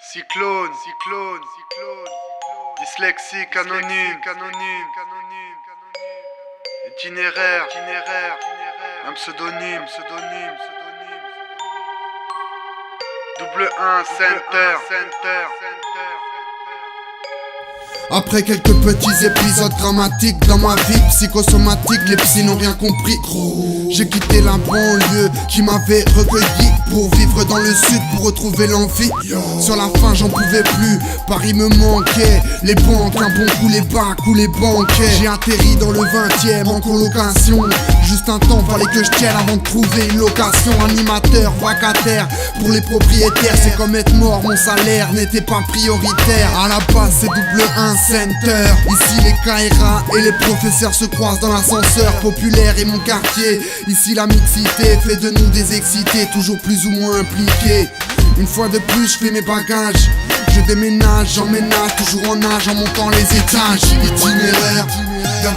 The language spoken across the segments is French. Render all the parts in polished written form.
Cyclone, dyslexique anonyme, itinéraire, un pseudonyme, double 1, center. Après quelques petits épisodes dramatiques dans ma vie psychosomatique, les psys n'ont rien compris. J'ai quitté la banlieue qui m'avait recueilli pour vivre dans le sud, pour retrouver l'envie. Sur la fin j'en pouvais plus, Paris me manquait. Les banques, un bon coup, les bacs ou les banquets. J'ai atterri dans le 20e en colocation. Juste un temps, fallait que je tienne avant de trouver une location. Animateur, vacataire, pour les propriétaires c'est comme être mort, mon salaire n'était pas prioritaire. À la base c'est double 1 center. Ici les KRA et les professeurs se croisent dans l'ascenseur populaire et mon quartier. Ici la mixité fait de nous des excités, toujours plus ou moins impliqués. Une fois de plus je fais mes bagages, je déménage, j'emménage, toujours en nage en montant les étages. Itinéraire d'un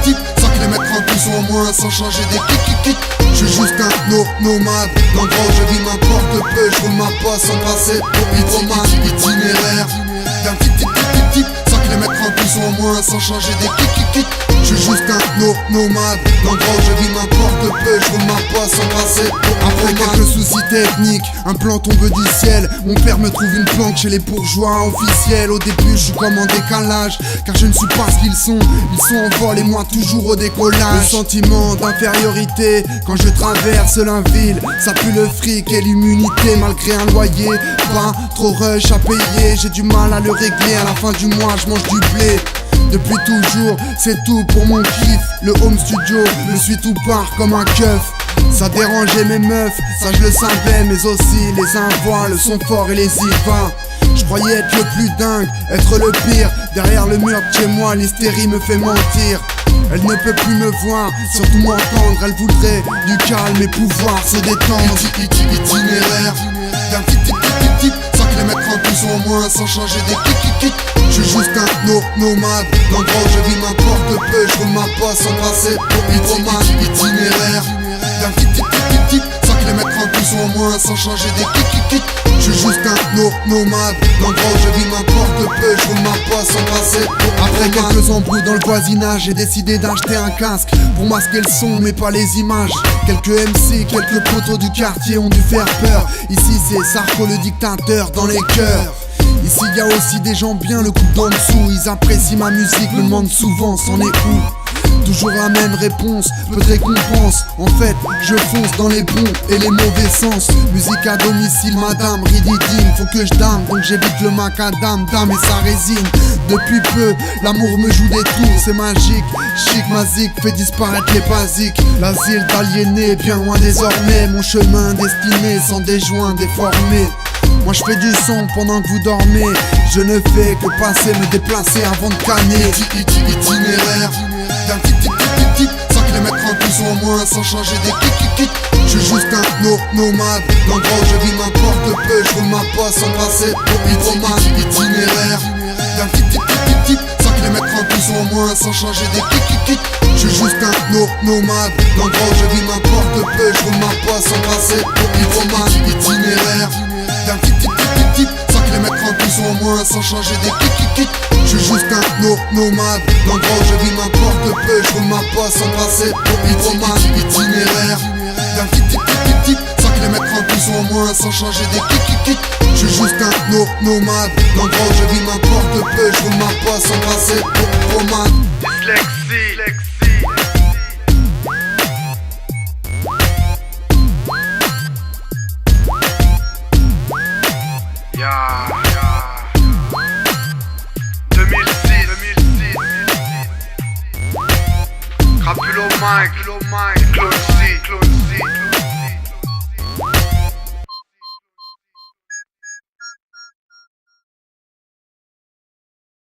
type 100 km en plus ou en moins sans changer des kits. Je suis juste un nomade, l'endroit où je vis m'importe peu. Je roule ma poisse sans passer pour hydromane. Itinéraire d'un type 100 km en plus ou en moins sans changer des kits. Je suis juste un nomade, l'endroit où je vis m'importe peu. Je roule ma poisse sans passer pour après quelques soucis techniques, un plan tombe du ciel. Mon père me trouve une planque chez les bourgeois officiels. Au début je suis comme en décalage, car je ne suis pas ce qu'ils sont. Ils sont en vol et moi toujours au décollage. Le sentiment d'infériorité quand je traverse la ville, ça pue le fric et l'immunité. Malgré un loyer, pas trop rush à payer. J'ai du mal à le régler, à la fin du mois je mange du blé. Depuis toujours, c'est tout pour mon kiff. Le home studio, me suit tout part comme un keuf. Ça dérangeait mes meufs, ça je le savais. Mais aussi les invois, le son fort et les IVA. Je croyais être le plus dingue, être le pire. Derrière le mur de chez moi, l'hystérie me fait mentir. Elle ne peut plus me voir, surtout m'entendre. Elle voudrait du calme et pouvoir se détendre. Itinéraire d'un type 100 km en plus ou en moins sans changer des kits. Je suis juste un nomade, l'endroit où je vis m'importe peu. Je roule ma poisse sans passer pour hydromane. Itinéraire d'un type 100 km en plus ou en moins sans changer des kits. Je suis juste un nomade, l'endroit où je vis m'importe peu. Je roule ma poisse sans passer pour après quelques embrouilles dans le voisinage, j'ai décidé d'acheter un casque pour masquer le son mais pas les images. Quelques MC, quelques poteaux du quartier ont dû faire peur. Ici c'est Sarko le dictateur dans les cœurs. Ici y a aussi des gens bien, le coup d'en dessous. Ils apprécient ma musique, me demandent souvent c'en est où. Toujours la même réponse, peu de récompense. En fait, je fonce dans les bons et les mauvais sens. Musique à domicile, madame, ridicule. Faut que je dame, donc j'évite le macadam, dame et sa résine. Depuis peu, l'amour me joue des tours, c'est magique. Chic, magique, fait disparaître les basiques. L'asile d'aliéné, bien loin désormais. Mon chemin destiné, sans des joints déformés. Moi je fais du son pendant que vous dormez. Je ne fais que passer, me déplacer avant de canner. Itinéraire d'un type 100 km en plus ou en moins sans changer des kits. Je suis juste un nomade, l'endroit où je vis m'importe peu. Je roule ma poisse sans passer pour hydromane. Itinéraire d'un type 100 km en plus ou en moins sans changer des kits. Je suis juste un nomade, l'endroit où je vis m'importe peu. Je roule ma poisse sans passer pour hydromane. Itinéraire d'un type 100 km en plus ou en moins sans changer des kits. Je suis juste un nomade, l'endroit où je vis m'importe peu. Je roule ma poisse sans passer pour hydromane. Itinéraire d'un type 100 km en plus ou en moins sans changer des kits. Je suis juste un nomade, l'endroit où je vis m'importe peu. Je roule ma poisse sans passer pour hydromane. Dyslexie. Yeah. 2006. Crapulo Mike, Clone C.